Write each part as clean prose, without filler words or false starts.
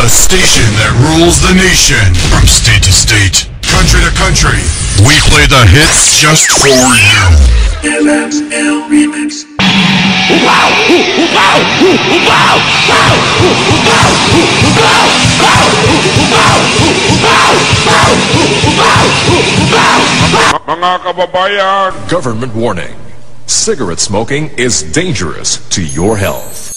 The station that rules the nation. From state to state, country to country. We play the hits just for you. LML Remix. Mga kababayan! Government warning. Cigarette smoking is dangerous to your health.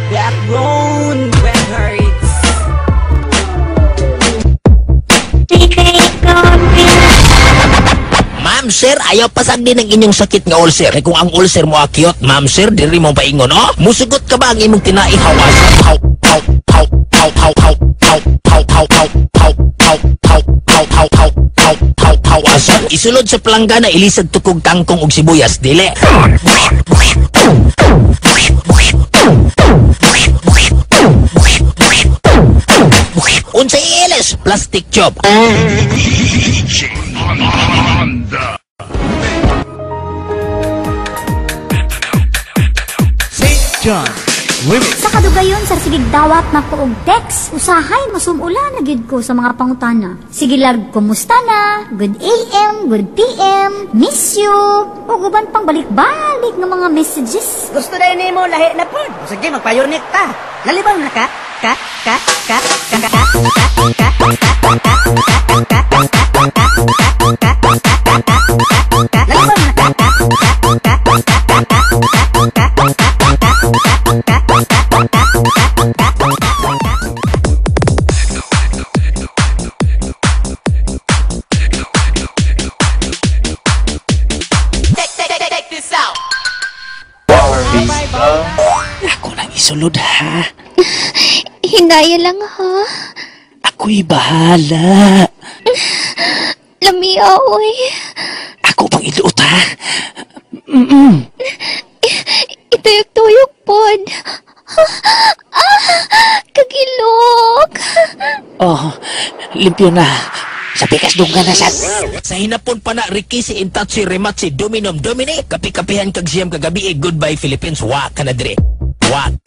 Backbone when hurts. Ma'am sir, ayaw pasag din ang inyong sakit nga ulcer. Kaya kung ang ulcer mo akyot, ma'am sir, diri mo paingon, oh? Musugot ka ba ang imong tinaihawasan? Hawasan, isulod sa planggana, ilisag tukog kangkong ug sibuyas, dili. Unsay ilis, plastic chop. Sa kadugayon sa sigig dawat na ko og text, usahay masumula na gyud ko sa mga pangutana. Sige lag, kumusta na? Good AM, good PM, miss you. Ug uban pang balik-balik ng mga messages. Gusto na yun mo lahi na po. Sige, magpayornik ka. Nalibang na ka. Ako lang isulod ha. Hindaya lang ha. Ako'y bahala. Lamia, oy. Ako pang iluot ha. Ituyok-tuyok pod. Kagilok. Oh, limpyo na. Sa pikas dunga na sad. Sa hinapon pa na, Ricky, si Intatsi, Remat, si Dominom, Domini. Kapi-kapihan kag siyam kagabi, goodbye Philippines, wak ka na dire. Wak.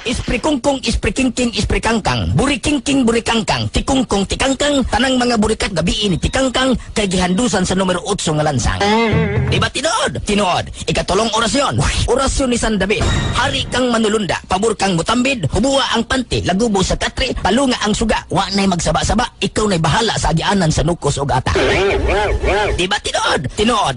Ispri kungkung, ispri kingking, ispri kangkang. Buri kingking, buri kangkang. Tikungkong, tikangkang. Tanang mga burikat gabi ini tikangkang. Kay gihandusan sa numero 8 nga lansang. Diba tinood? Tinood. Ikatulong orasyon. Orasyon ni San David. Hari kang manulunda. Pabor kang mutambid. Hubuwa ang panty. Lagubo sa katri. Palunga ang suga. Wa na'y magsaba-saba. Ikaw na'y bahala sa agianan sa nukos o gata. Diba tinood? Tinood.